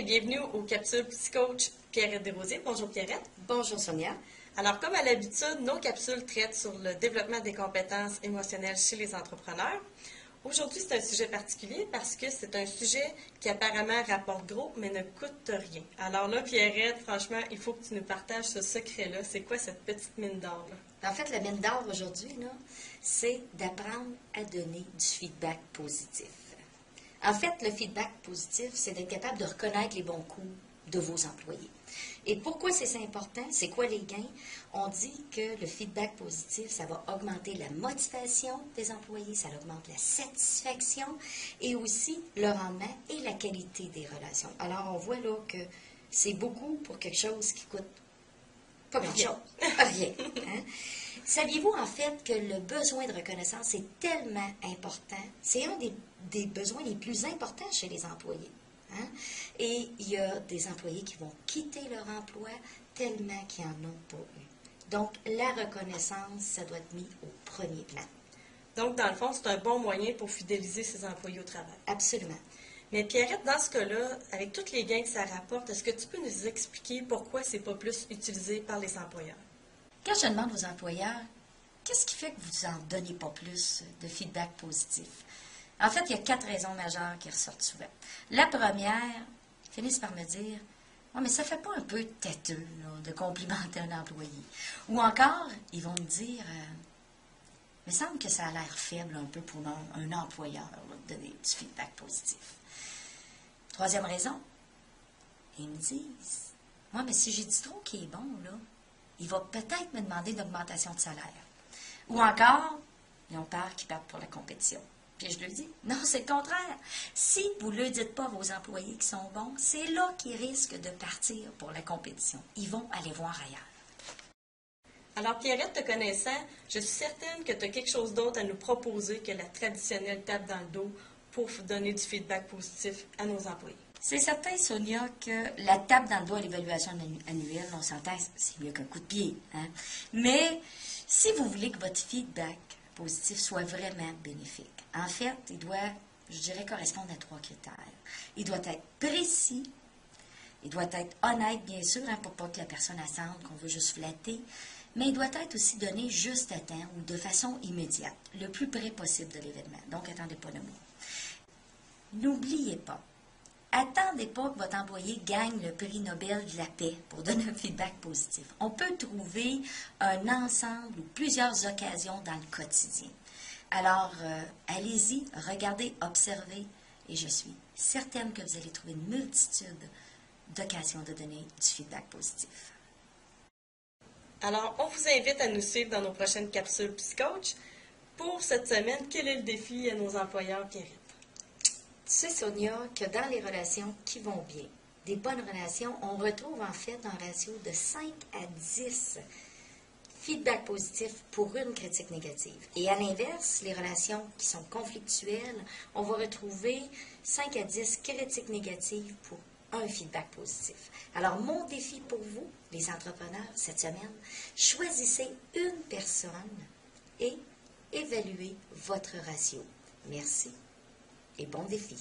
bienvenue aux capsules Psycoach Pierrette Desrosiers. Bonjour Pierrette. Bonjour Sonia. Alors, comme à l'habitude, nos capsules traitent sur le développement des compétences émotionnelles chez les entrepreneurs. Aujourd'hui, c'est un sujet particulier parce que c'est un sujet qui apparemment rapporte gros, mais ne coûte rien. Alors là, Pierrette, franchement, il faut que tu nous partages ce secret-là. C'est quoi cette petite mine d'or? En fait, la mine d'or aujourd'hui, c'est d'apprendre à donner du feedback positif. En fait, le feedback positif, c'est d'être capable de reconnaître les bons coups de vos employés. Et pourquoi c'est important? C'est quoi les gains? On dit que le feedback positif, ça va augmenter la motivation des employés, ça augmente la satisfaction et aussi le rendement et la qualité des relations. Alors, on voit là que c'est beaucoup pour quelque chose qui coûte pas grand-chose. Rien. Hein? Saviez-vous en fait que le besoin de reconnaissance est tellement important? C'est un des besoins les plus importants chez les employés. Hein? Et il y a des employés qui vont quitter leur emploi tellement qu'ils n'en ont pas eu. Donc, la reconnaissance, ça doit être mis au premier plan. Donc, dans le fond, c'est un bon moyen pour fidéliser ses employés au travail. Absolument. Mais Pierrette, dans ce cas-là, avec tous les gains que ça rapporte, est-ce que tu peux nous expliquer pourquoi c'est pas plus utilisé par les employeurs? Quand je demande aux employeurs, qu'est-ce qui fait que vous n'en donnez pas plus de feedback positif? En fait, il y a 4 raisons majeures qui ressortent souvent. La première, ils finissent par me dire « Oh, mais ça fait pas un peu têteux de complimenter un employé. » Ou encore, ils vont me dire « Il me semble que ça a l'air faible un peu pour un employeur de donner du feedback positif. » Troisième raison, ils me disent « Moi, mais si j'ai dit trop qu'il est bon, là, il va peut-être me demander une augmentation de salaire. » Ou encore, ils ont peur qu'ils partent pour la compétition. Puis je leur dis, non, c'est le contraire. Si vous ne leur dites pas à vos employés qui sont bons, c'est là qu'ils risquent de partir pour la compétition. Ils vont aller voir ailleurs. Alors, Pierrette, te connaissant, je suis certaine que tu as quelque chose d'autre à nous proposer que la traditionnelle tape dans le dos pour donner du feedback positif à nos employés. C'est certain, Sonia, que la tape dans le dos à l'évaluation annuelle, on s'entend, c'est mieux qu'un coup de pied. Hein? Mais si vous voulez que votre feedback positif soit vraiment bénéfique, en fait, il doit, je dirais, correspondre à 3 critères. Il doit être précis, il doit être honnête, bien sûr, pour pas que la personne sente qu'on veut juste flatter, mais il doit être aussi donné juste à temps ou de façon immédiate, le plus près possible de l'événement. Donc, attendez pas le mot. N'oubliez pas, attendez pas que votre employé gagne le prix Nobel de la paix pour donner un feedback positif. On peut trouver un ensemble ou plusieurs occasions dans le quotidien. Alors, allez-y, regardez, observez, et je suis certaine que vous allez trouver une multitude d'occasions de donner du feedback positif. Alors, on vous invite à nous suivre dans nos prochaines capsules Psycoach. Pour cette semaine, quel est le défi à nos employeurs, Pierrette? Tu sais, Sonia, que dans les relations qui vont bien, des bonnes relations, on retrouve en fait un ratio de 5 à 10 feedback positif pour une critique négative. Et à l'inverse, les relations qui sont conflictuelles, on va retrouver 5 à 10 critiques négatives pour un feedback positif. Alors, mon défi pour vous, les entrepreneurs, cette semaine, choisissez une personne et évaluez votre ratio. Merci et bon défi.